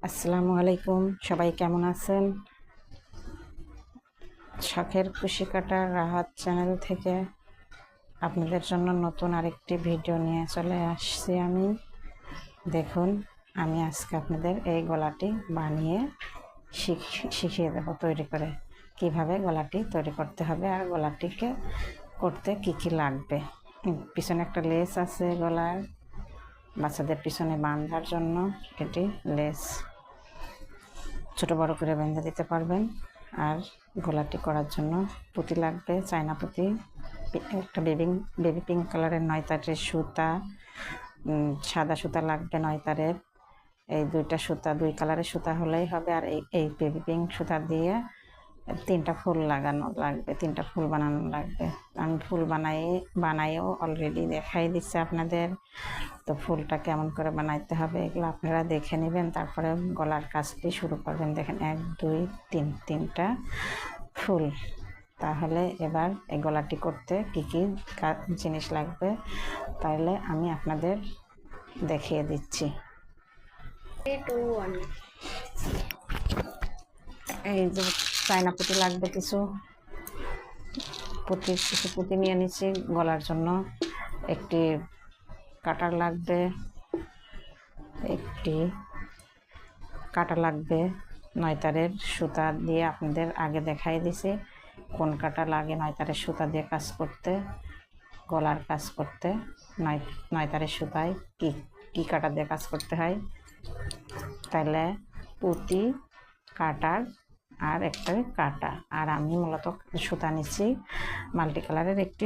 আসসালামু আলাইকুম, সবাই কেমন আছেন? শখের কুশি কাটা রাহাত চ্যানেল থেকে আপনাদের জন্য নতুন আরেকটি ভিডিও নিয়ে চলে আসছি আমি। দেখুন, আমি আজকে আপনাদের এই গলাটি বানিয়ে শিখিয়ে দেব তৈরি করে কিভাবে গলাটি তৈরি করতে হবে আর গলাটিকে করতে কি কি লাগবে। পিছনে একটা লেস আছে গলার, বাচ্চাদের পিছনে বাঁধার জন্য এটি লেস ছোট বড় করে বেঁধে দিতে পারবেন। আর গলাটি করার জন্য পুঁতি লাগবে, চায়না পুঁতি, একটা বেবি পিঙ্ক কালারের 9 তারের সুতা, সাদা সুতা লাগবে 9 তারের। এই দুইটা সুতা, 2 কালারের সুতা হলেই হবে। আর এই বেবি পিঙ্ক সুতা দিয়ে 3টা ফুল লাগানো লাগবে, 3টা ফুল বানানো লাগবে। আমি ফুল বানাইও অলরেডি দেখাই দিচ্ছি আপনাদের। তো ফুলটা কেমন করে বানাইতে হবে এগুলো আপনারা দেখে নেবেন, তারপরে গলার কাজটি শুরু করবেন। দেখেন 1 2 3 3টা ফুল। তাহলে এবার এই গলাটি করতে কি কি জিনিস লাগবে তাহলে আমি আপনাদের দেখিয়ে দিচ্ছি। এই যে চায়না পুঁতি লাগবে, কিছু পুঁতি নিয়ে নিচ্ছি গলার জন্য। একটি কাটার লাগবে, একটি কাটা লাগবে 9 তারের সুতা দিয়ে। আপনাদের আগে দেখাই দিছি কোন কাটা লাগে 9 তারের সুতা দিয়ে কাজ করতে, গলার কাজ করতে। 9 তারের সুতায় কি কাটা দিয়ে কাজ করতে হয়। তাহলে পুঁতি, কাটার আর একটা কাটা। আর আমি মূলত সুতা নিচ্ছি মাল্টি কালারের একটি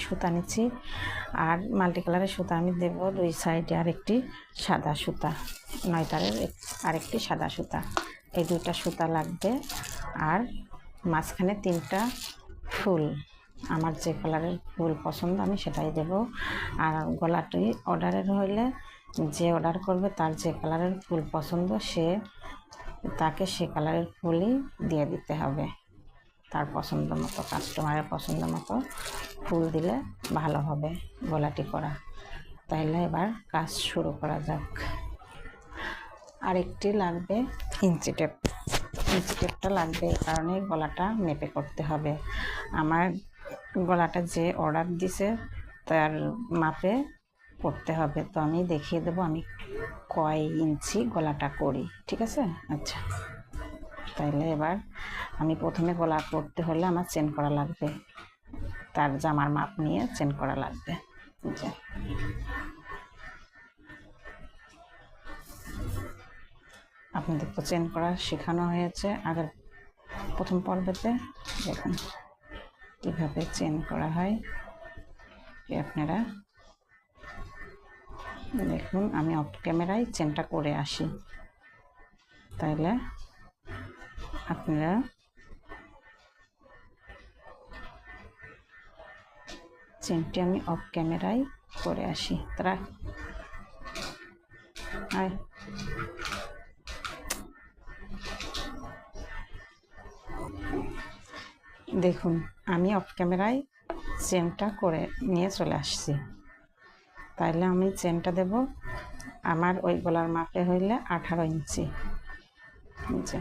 সুতা, নিচ্ছি। আর মাল্টি কালারের সুতা আমি দেব 2 সাইডে, আর একটি সাদা সুতা, 9 তারের আরেকটি সাদা সুতা। এই 2টা সুতা লাগবে। আর মাঝখানে 3টা ফুল, আমার যে কালারের ফুল পছন্দ আমি সেটাই দেব। আর গলাটি অর্ডারের হইলে যে অর্ডার করবে তার যে কালারের ফুল পছন্দ তাকে সে কালারের ফুলই দিয়ে দিতে হবে। তার পছন্দ মতো, কাস্টমারের পছন্দ মতো ফুল দিলে ভালো হবে গলাটি করা। তাইলে এবার কাজ শুরু করা যাক। আরেকটি লাগবে ইঞ্চি টেপ। ইঞ্চি টেপটা লাগবে এই কারণে গলাটা মেপে করতে হবে। আমার গলাটা যে অর্ডার দিছে তার মাপে করতে হবে। তো আমি দেখিয়ে দেবো আমি কয় ইঞ্চি গলাটা করি, ঠিক আছে? আচ্ছা, তাইলে এবার আমি প্রথমে গলা করতে হলে আমার চেন করা লাগবে, তার জামার মাপ নিয়ে চেন করা লাগবে। আপনাদের তো চেন করা শেখানো হয়েছে আগের প্রথম পর্বেতে। দেখুন কীভাবে চেন করা হয়, আপনারা দেখুন। আমি অফ ক্যামেরায় চেনটা করে আসি, তাইলে আপনারা চেনটি আমি অফ ক্যামেরায় করে আসি। তারা দেখুন আমি অফ ক্যামেরায় চেনটা করে নিয়ে চলে আসছি। তাইলে আমি চেনটা দেব আমার ওই গলার মাপে হইলে 18 ইঞ্চি। নিচে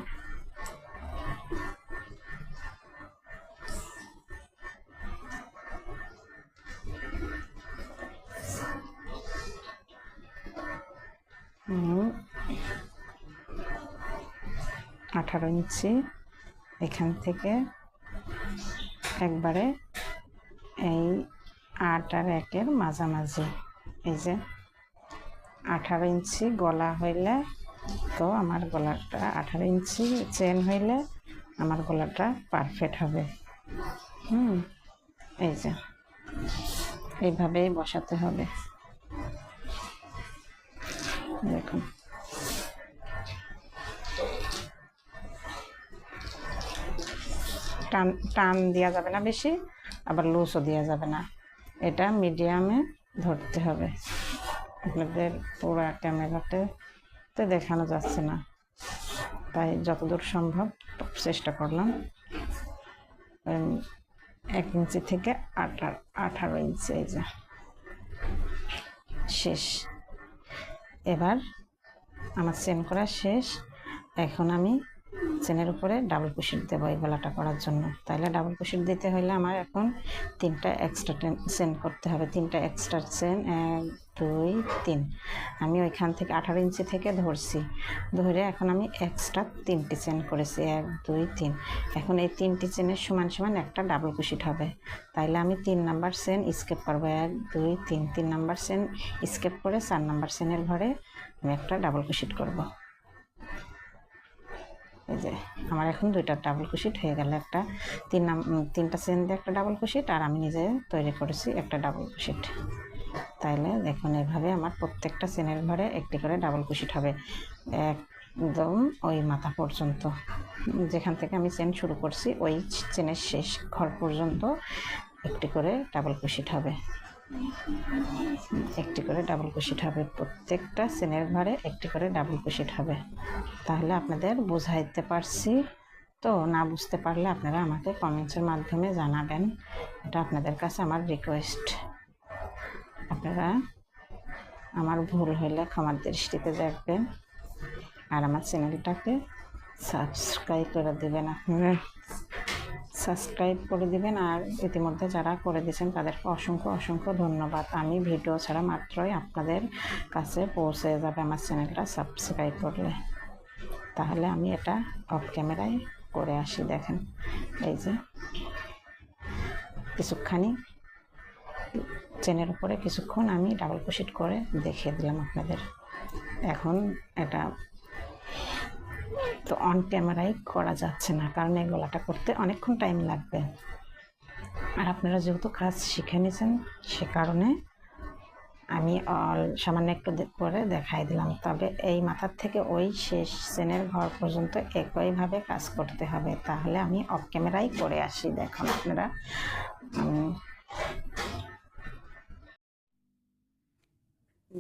আঠারো ইঞ্চি এখান থেকে একবারে এই 8 আর 1-এর মাঝামাঝি, এই যে 18 ইঞ্চি গলা হইলে, তো আমার গলাটা 18 ইঞ্চি চেন হইলে আমার গলাটা পারফেক্ট হবে। এই যে এইভাবেই বসাতে হবে। দেখুন টান দেওয়া যাবে না বেশি, আবার লুজও দেওয়া যাবে না। এটা মিডিয়ামে ধরতে হবে। আপনাদের পুরো ক্যামেরাতে দেখানো যাচ্ছে না, তাই যতদূর সম্ভব চেষ্টা করলাম। 1 ইঞ্চি থেকে 18 ইঞ্চি, এই যে শেষ। এবার আমার চেন করা শেষ। এখন আমি চেনের উপরে ডাবল ক্রোশেট দেবো এই গলাটা করার জন্য। তাহলে ডাবল ক্রোশেট দিতে হলে আমার এখন 3টা এক্সট্রা চেন করতে হবে। 3টা এক্সট্রা চেন, 1 2 3। আমি ওইখান থেকে 18 ইঞ্চি থেকে ধরছি, ধরে এখন আমি এক্সট্রা 3টি চেন করেছি, 1 2 3। এখন এই 3টি চেনের সমান সমান একটা ডাবল ক্রোশেট হবে। তাইলে আমি 3 নাম্বার চেন স্কেপ করবো, 1 2 3। 3 নাম্বার চেন স্কেপ করে 4 নাম্বার চেনের ঘরে আমি একটা ডাবল ক্রোশেট করব। এই যে আমার এখন 2টা ডাবল ক্রোশেট হয়ে গেল। একটা 3টা চেন দিয়ে একটা ডাবল ক্রোশেট, আর আমি নিজে তৈরি করেছি একটা ডাবল ক্রোশেট। তাইলে দেখুন এইভাবে আমার প্রত্যেকটা চেনের ঘরে একটি করে ডাবল ক্রোশেট হবে, একদম ওই মাথা পর্যন্ত। যেখান থেকে আমি চেন শুরু করছি ওই চেনের শেষ ঘর পর্যন্ত একটি করে ডাবল ক্রোশেট হবে, একটি করে ডাবল ক্রোশেট হবে। প্রত্যেকটা চেনের ঘরে একটি করে ডাবল ক্রোশেট হবে। তাহলে আপনাদের বোঝাইতে পারছি তো? না বুঝতে পারলে আপনারা আমাকে কমেন্টসের মাধ্যমে জানাবেন, এটা আপনাদের কাছে আমার রিকোয়েস্ট। আপনারা আমার ভুল হলে ক্ষমার দৃষ্টিতে দেখবেন, আর আমার চ্যানেলটাকে সাবস্ক্রাইব করে দেবেন। আপনারা সাবস্ক্রাইব করে দিবেন, আর ইতিমধ্যে যারা করে দিয়েছেন তাদেরকে অসংখ্য অসংখ্য ধন্যবাদ। আমি ভিডিও ছাড়া মাত্রই আপনাদের কাছে পৌঁছে যাবে আমার চ্যানেলটা সাবস্ক্রাইব করলে। তাহলে আমি এটা অফ ক্যামেরায় করে আসি। দেখেন এই যে কিছুক্ষণই চেনের উপরে কিছুক্ষণ আমি ডাবল ক্রোশেট করে দেখিয়ে দিলাম আপনাদের। এখন এটা তো অন ক্যামেরায় করা যাচ্ছে না, কারণ এই গলাটা করতে অনেকক্ষণ টাইম লাগবে। আর আপনারা যেহেতু কাজ শিখে নিয়েছেন সে কারণে আমি সামান্য একটু করে দেখাই দিলাম। তবে এই মাথার থেকে ওই শেষ চেনের ঘর পর্যন্ত একইভাবে কাজ করতে হবে। তাহলে আমি অফ ক্যামেরায় করে আসি। দেখুন আপনারা,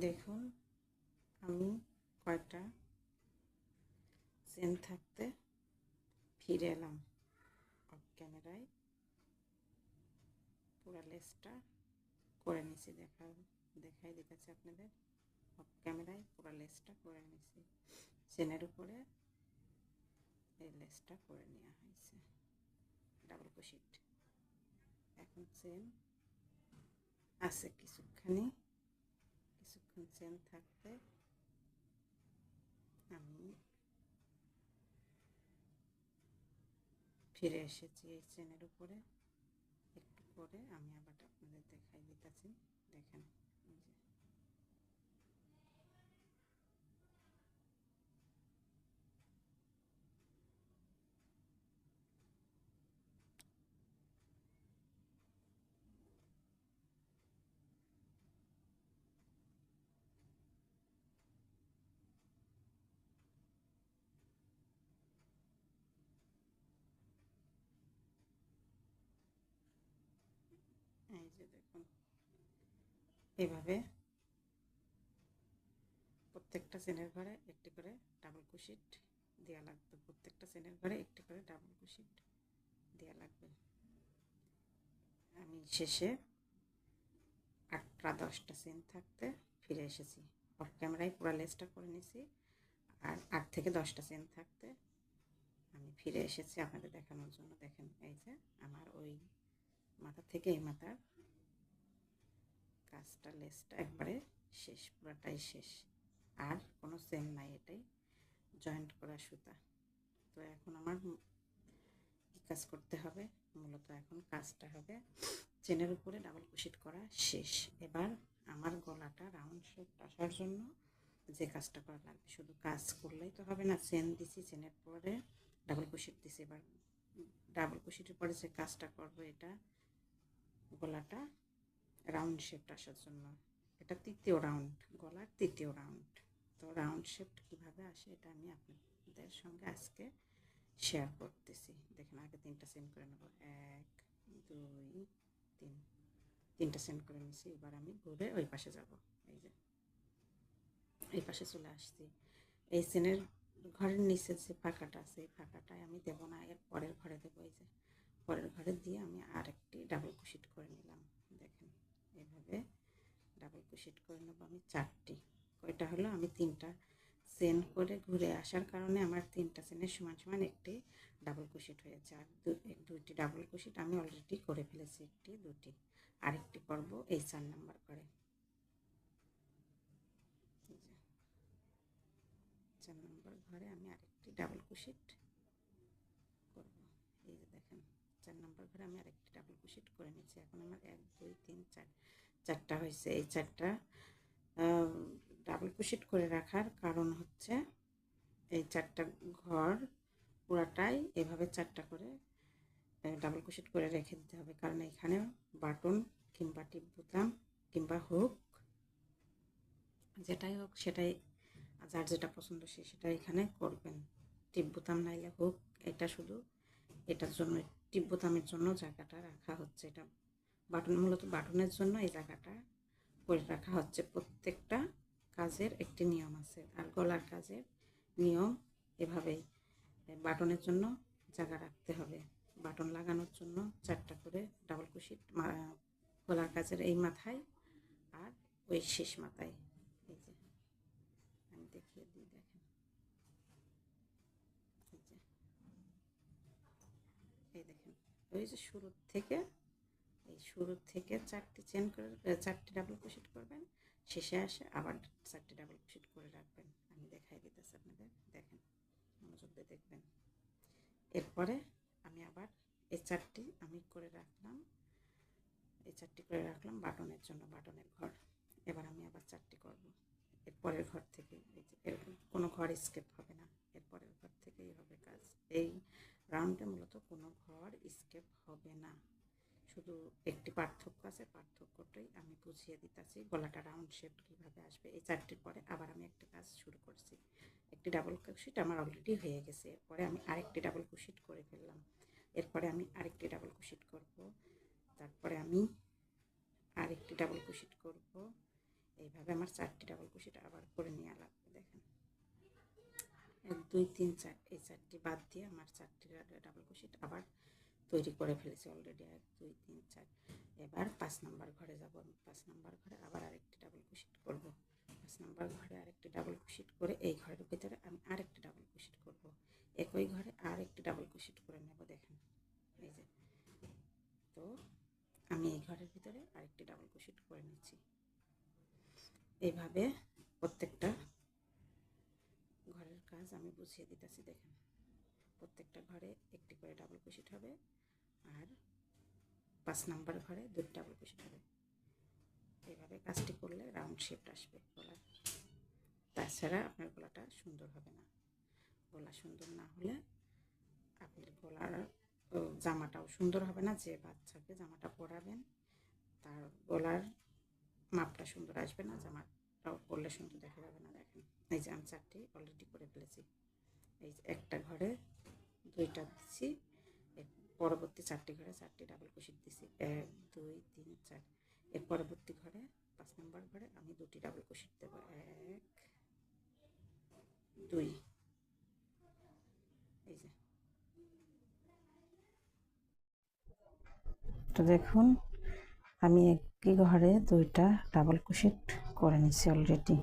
দেখুন আমি কয়েকটা চেন থাকতে ফিরে এলাম অফ ক্যামেরায়, পুরো লেসটা করে নিছি। দেখাই দিতেছি আপনাদের, অফ ক্যামেরায় পুরো লেসটা করে নিছি। চেনের উপরে এই লেসটা করে নেওয়া হয়েছে ডাবল ক্রোশেট। এখন চেন আছে কিছুক্ষণ চেন থাকতে আমি ফিরে এসেছি এই চেনের উপরে। একটু করে আমি আবার আপনাদের দেখাই দিতেছি। দেখেন এই যে দেখুন এভাবে প্রত্যেকটা চেনের ঘরে একটি করে ডাবল ক্রোশেট দেওয়া লাগবে। প্রত্যেকটা চেনের ঘরে একটি করে ডাবল ক্রোশেট দেওয়া লাগবে। আমি শেষে 8টা 10টা চেন থাকতে ফিরে এসেছি। অফ ক্যামেরায় পুরো লেসটা করে নিয়েছি, আর 8 থেকে 10টা চেন থাকতে আমি ফিরে এসেছি আপনাদের দেখানোর জন্য। দেখেন এই যে আমার ওই মাথা থেকে এই মাথার কাজটা, লেসটা একবারে শেষ, পুরাটাই শেষ, আর কোনো চেন নাই, এটাই জয়েন্ট করা সুতা। তো এখন আমার কি কাজ করতে হবে? মূলত এখন কাজটা হবে চেনের উপরে ডাবল ক্রোশেট করা শেষ। এবার আমার গলাটা রাউন্ড শেপ আসার জন্য যে কাজটা করা লাগবে, শুধু কাজ করলেই তো হবে না। চেন দিছি, চেনের পরে ডাবল ক্রোশেট দিছি, এবার ডাবল ক্রোশেটের পরে যে কাজটা করবো, এটা গলাটা রাউন্ড শেপটা আসার জন্য। এটা 3য় রাউন্ড, গলার 3য় রাউন্ড। তো রাউন্ড শেপটা কীভাবে আসে এটা আমি আপনাদের সঙ্গে আজকে শেয়ার করতেছি। দেখেন আগে 3টা চেন করে নেব, 1 2 3। 3টা চেন করে নিয়েছি। এবার আমি ঘুরে ওই পাশে যাব। এই যে এই পাশে চলে আসছি। এই চেনের ঘরের নিচে যে ফাঁকাটা আছে, এই ফাঁকাটায় আমি দেবো না, এর পরের ঘরে দেবো। এই যে পরের ঘরে দিয়ে আমি আরেকটি ডাবল ক্রোশেট করে নিলাম। দেখেন এভাবে ডাবল ক্রোশেট করে নেবো আমি 4টি। কয়টা হলো? আমি 3টা চেন করে ঘুরে আসার কারণে আমার 3টা চেনের সমান সমান একটি ডাবল ক্রোশেট হয়েছে। আর দুইটি ডাবল ক্রোশেট আমি অলরেডি করে ফেলেছি, একটি দুটি, আরেকটি করব এই 4 নাম্বার ঘরে। 4 নাম্বার ঘরে আমি আরেকটি ডাবল ক্রোশেট করব। এই যে দেখেন 4 নাম্বার ঘরে আমি আরেকটি ডাবল ক্রোশেট করে নিয়েছি। এখন আমার 1 2 3 4 চারটা হয়েছে। এই চারটা ডাবল ক্রোশেট করে রাখার কারণ হচ্ছে এই 4টা ঘর পুরাটাই এভাবে 4টা করে ডাবল ক্রোশেট করে রেখে দিতে হবে, কারণ এখানে বাটন কিংবা টিপ বোতাম কিংবা হুক যেটাই হোক সেটাই যার যেটা পছন্দ সেটা এখানে করবেন। টিপ বোতাম নাইলে হুক, এটা শুধু এটার জন্য টিপ বোতামের জন্য জায়গাটা রাখা হচ্ছে। এটা বাটন, মূলত বাটনের জন্য এই জায়গাটা করে রাখা হচ্ছে। প্রত্যেকটা কাজের একটি নিয়ম আছে, আর গলার কাজের নিয়ম এভাবেই। বাটনের জন্য জায়গা রাখতে হবে, বাটন লাগানোর জন্য 4টা করে ডাবল ক্রোশেট গলার কাজের এই মাথায় আর ওই শেষ মাথায়। এই যে আমি দেখিয়ে দিই, দেখেন এই দেখেন ওই যে শুরু থেকে 4টি চেন করে 4টি ডাবল ক্রোশেট করবেন, শেষে আসে আবার 4টি ডাবল ক্রোশেট করে রাখবেন। আমি দেখাই দিতেছি আপনাদের, দেখেন মনোযোগ দিয়ে দেখবেন। এরপরে আমি আবার এই 4টি আমি করে রাখলাম, এই 4টি করে রাখলাম বাটনের জন্য, বাটনের ঘর। এবার আমি আবার 4টি করব। এরপরের ঘর থেকে এরকম কোনো ঘর স্কেপ হবে না, এরপরের ঘর থেকেই হবে কাজ। এই রাউন্ডে মূলত কোনো ঘর স্কেপ হবে না, শুধু একটি পার্থক্য আছে, পার্থক্যটাই আমি বুঝিয়ে দিতেছি। গলাটা রাউন্ড শেপ কীভাবে আসবে। এই 4টির পরে আবার আমি একটা কাজ শুরু করছি। একটি ডাবল ক্রোশেট আমার অলরেডি হয়ে গেছে, এরপরে আমি আরেকটি ডাবল ক্রোশেট করে ফেললাম, এরপরে আমি আরেকটি ডাবল ক্রোশেট করব, তারপরে আমি আরেকটি ডাবল ক্রোশেট করব। এইভাবে আমার 4টি ডাবল ক্রোশেট আবার করে নেওয়া লাগবে। দেখেন 1 2 3 4, এই 4টি বাদ দিয়ে আমার 4টি ডাবল ক্রোশেট আবার তৈরি করে ফেলেছি অলরেডি। 1 2 3 4। এবার 5 নাম্বার ঘরে যাব। আমি 5 নাম্বার ঘরে আবার আরেকটি ডাবল ক্রোশেট করব। 5 নাম্বার ঘরে আরেকটি ডাবল ক্রোশেট করে এই ঘরের ভিতরে আমি আরেকটি ডাবল ক্রোশেট করব। একই ঘরে আরেকটি ডাবল ক্রোশেট করে নেব। দেখেন এই যে, তো আমি এই ঘরের ভিতরে আরেকটি ডাবল ক্রোশেট করে নিচ্ছি। এইভাবে প্রত্যেকটা ঘরের কাজ আমি বুঝিয়ে দিতেছি। দেখেন প্রত্যেকটা ঘরে একটি করে ডাবল ক্রোশেট হবে, আর 5 নাম্বার ঘরে 2টি ডাবল ক্রোশেট হবে। এইভাবে কাজটি করলে রাউন্ড শেপ আসবে গলার, তাছাড়া আপনার গলাটা সুন্দর হবে না। গলা সুন্দর না হলে আপনার গলার জামাটাও সুন্দর হবে না। যে বাচ্চাকে জামাটা পরাবেন তার গলার মাপটা সুন্দর আসবে না, জামাটাও পরলে সুন্দর দেখা যাবে না। দেখেন এই যে আমি 4টি অলরেডি করে ফেলেছি। এই যে একটা ঘরে 2টা দিচ্ছি, পরবর্তী 4টি ঘরে 4টি ডাবল ক্রোশেট দিছি। 1 2 3 4। এর পরবর্তী ঘরে 5 নাম্বার ঘরে আমি 2টি ডাবল ক্রোশেট দেব। 1 2। এই যে তো দেখুন আমি একই ঘরে 2টা ডাবল ক্রোশেট করে নিচ্ছি অলরেডি।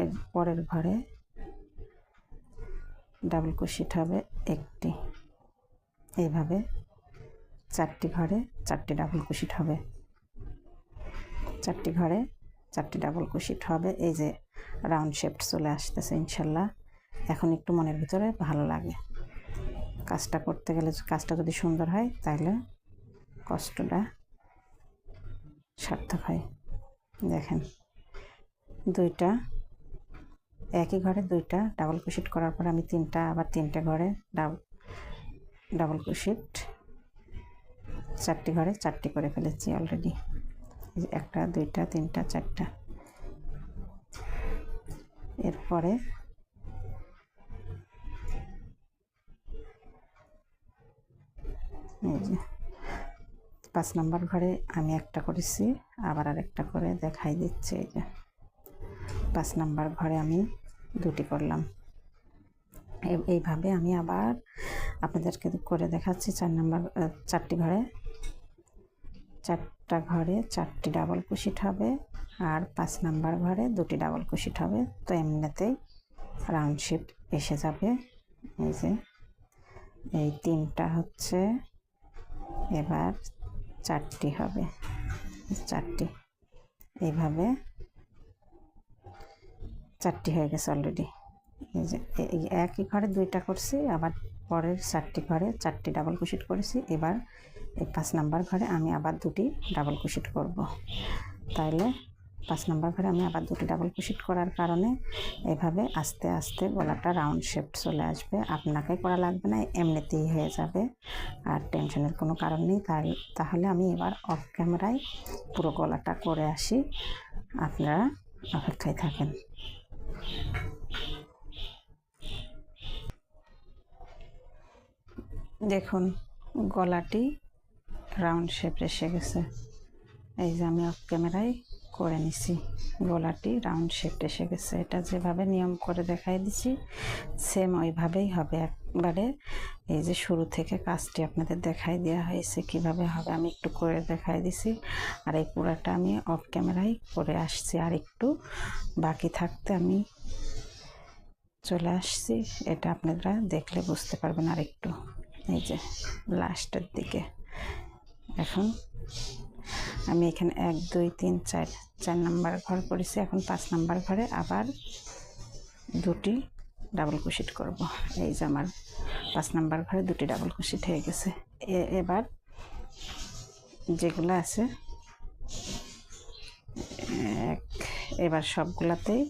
এর পরের ঘরে ডাবল ক্রোশেট হবে একটি। এইভাবে 4টি ঘরে 4টি ডাবল ক্রোশেট হবে, 4টি ঘরে 4টি ডাবল ক্রোশেট হবে। এই যে রাউন্ড শেপ চলে আসতেছে ইনশাল্লাহ। এখন একটু মনের ভিতরে ভালো লাগে, কাজটা করতে গেলে কাজটা যদি সুন্দর হয় তাহলে কষ্টটা সার্থক হয়। দেখেন 2টা একই ঘরে 2টা ডাবল ক্রোশেট করার পর আমি আবার 3টে ঘরে ডাবল ক্রোশেট 4টি ঘরে 4টি করে ফেলেছি অলরেডি। 1টা 2টা 3টা 4টা। এরপরে এই যে 5 নাম্বার ঘরে আমি একটা করেছি, আবার আরেকটা করে দেখাই দিচ্ছি। এই যে 5 নাম্বার ঘরে আমি 2টি করলাম। এইভাবে আমি আবার আপনাদেরকে করে দেখাচ্ছি। 4টি ঘরে 4টা ঘরে 4টি ডাবল ক্রোশেট হবে, আর 5 নাম্বার ঘরে 2টি ডাবল ক্রোশেট হবে। তো এমনিতেই রাউন্ড শেপ এসে যাবে। এই যে এই 3টা হচ্ছে, এবার 4টি হবে, 4টি এইভাবে 4টি হয়ে গেছে অলরেডি। এই যে এই একই ঘরে 2টা করছি, আবার পরের 4টি ঘরে 4টি ডাবল ক্রোশেট করেছি। এবার এই 5 নাম্বার ঘরে আমি আবার 2টি ডাবল ক্রোশেট করব। তাইলে 5 নাম্বার ঘরে আমি আবার 2টি ডাবল ক্রোশেট করার কারণে এভাবে আস্তে আস্তে গলাটা রাউন্ড শেপ চলে আসবে। আপনাকে করা লাগবে না, এমনিতেই হয়ে যাবে, আর টেনশনের কোনো কারণ নেই। তাহলে আমি এবার অফ ক্যামেরায় পুরো গলাটা করে আসি, আপনারা অপেক্ষায় থাকেন। দেখুন গলাটি রাউন্ড শেপ এসে গেছে। এই যে আমি অফ ক্যামেরায় করে নিছি, গলাটি রাউন্ড শেপ এসে গেছে। এটা যেভাবে নিয়ম করে দেখাই দিছি সেম ওইভাবেই হবে একবারে। এই যে শুরু থেকে কাজটি আপনাদের দেখাই দেওয়া হয়েছে কিভাবে হবে, আমি একটু করে দেখাই দিছি। আর এই পুরাটা আমি অফ ক্যামেরায় করে আসছি, আর একটু বাকি থাকতে আমি চলে আসছি। এটা আপনারা দেখলে বুঝতে পারবেন আর একটু। এই যে লাস্টের দিকে এখন আমি এখানে 1 2 3 4 নাম্বার ঘর করেছি। এখন 5 নাম্বার ঘরে আবার 2টি ডাবল ক্রোশেট করব। এই যে আমার 5 নাম্বার ঘরে 2টি ডাবল ক্রোশেট হয়ে গেছে। এবার যেগুলো আছে এবার সবগুলাতেই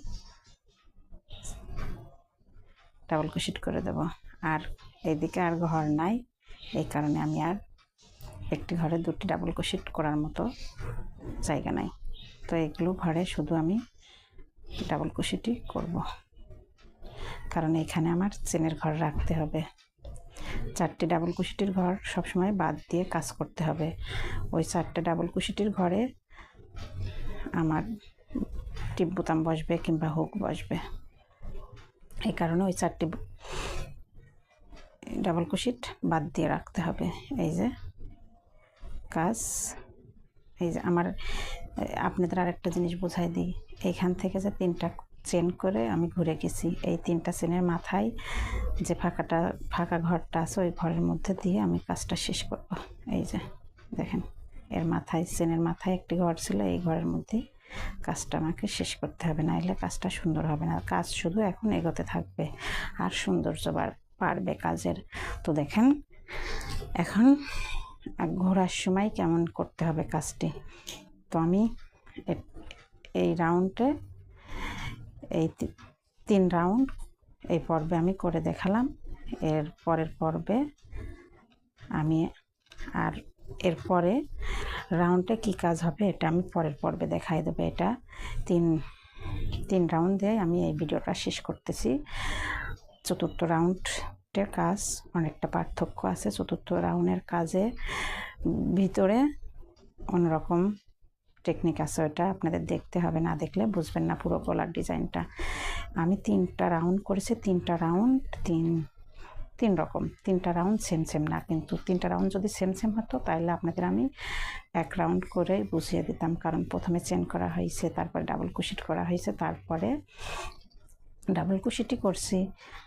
ডাবল ক্রোশেট করে দেব। আর এইদিকে আর ঘর নাই, এই কারণে আমি আর একটি ঘরে 2টি ডাবল ক্রোশেট করার মতো জায়গা নাই। তো এগুলো ঘরে শুধু আমি ডাবল ক্রোশেটই করব, কারণ এখানে আমার চেনের ঘর রাখতে হবে। 4টি ডাবল ক্রোশেটের ঘর সবসময় বাদ দিয়ে কাজ করতে হবে। ওই 4টে ডাবল ক্রোশেটের ঘরে আমার টিপ বোতাম বসবে কিংবা হুক বসবে, এই কারণে ওই 4টি ডাবল ক্রোশেট বাদ দিয়ে রাখতে হবে। এই যে কাজ, এই যে আমার আপনাদের আরেকটা জিনিস বোঝাই দিই। এইখান থেকে যে 3টা চেন করে আমি ঘুরে গেছি, এই 3টা চেনের মাথায় যে ফাঁকা ঘরটা আছে ওই ঘরের মধ্যে দিয়ে আমি কাজটা শেষ করব। এই যে দেখেন, এর মাথায় চেনের মাথায় একটি ঘর ছিল, এই ঘরের মধ্যে কাজটা আমাকে শেষ করতে হবে, নাহলে কাজটা সুন্দর হবে না। কাজ শুধু এখন এগোতে থাকবে আর সৌন্দর্য বাড়বে কাজের। তো দেখেন এখন ঘোরার সময় কেমন করতে হবে কাজটি। তো আমি এই রাউন্ডে এই 3 রাউন্ড এই পর্বে আমি করে দেখালাম। এর পরের পর্বে আমি আর এরপরে রাউন্ডে কি কাজ হবে এটা আমি পরের পর্বে দেখাই দেবো। এটা 3 রাউন্ড দিয়ে আমি এই ভিডিওটা শেষ করতেছি। 4র্থ রাউন্ডের কাজ অনেকটা পার্থক্য আছে। 4র্থ রাউন্ডের কাজে ভিতরে অন্যরকম টেকনিক আছে, ওটা আপনাদের দেখতে হবে, না দেখলে বুঝবেন না পুরো গলার ডিজাইনটা। আমি 3টা রাউন্ড করেছি, 3টা রাউন্ড 3 রকম, 3টা রাউন্ড সেম না, কিন্তু 3টা রাউন্ড যদি সেম হতো তাহলে আপনাদের আমি 1 রাউন্ড করে বুঝিয়ে দিতাম, কারণ প্রথমে চেন করা হয়েছে, তারপরে ডাবল ক্রোশেট করা হয়েছে, তারপরে ডাবল ক্রোশেটই করছি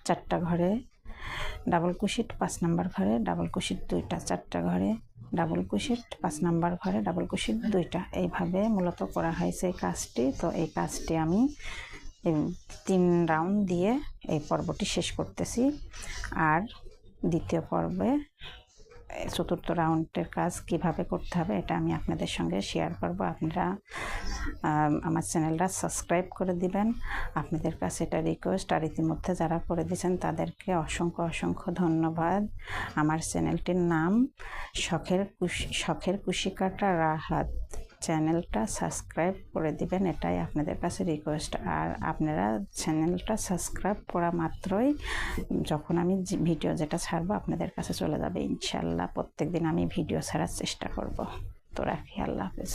4টা ঘরে ডাবল ক্রোশেট, 5 নাম্বার ঘরে ডাবল ক্রোশেট 2টা, 4টা ঘরে ডাবল ক্রোশেট, 5 নাম্বার ঘরে ডাবল ক্রোশেট 2টা, এইভাবে মূলত করা হয়েছে এই কাজটি। তো এই কাজটি আমি 3 রাউন্ড দিয়ে এই পর্বটি শেষ করতেছি। আর দ্বিতীয় পর্বে 4র্থ রাউন্ডের কাজ কিভাবে করতে হবে এটা আমি আপনাদের সঙ্গে শেয়ার করব। আপনারা আমার চ্যানেলটা সাবস্ক্রাইব করে দিবেন, আপনাদের কাছে এটা রিকোয়েস্ট। আর ইতিমধ্যে যারা করে দিয়েছেন তাদেরকে অসংখ্য ধন্যবাদ। আমার চ্যানেলটির নাম শখের কুশিকাটা রাহাত। চ্যানেলটা সাবস্ক্রাইব করে দিবেন, এটাই আপনাদের কাছে রিকোয়েস্ট। আর আপনারা চ্যানেলটা সাবস্ক্রাইব করা মাত্রই যখন আমি ভিডিও যেটা ছাড়বো আপনাদের কাছে চলে যাবে ইনশাল্লাহ। প্রত্যেক দিন আমি ভিডিও ছাড়ার চেষ্টা করব। তো রাখি, আল্লাহ হাফেজ।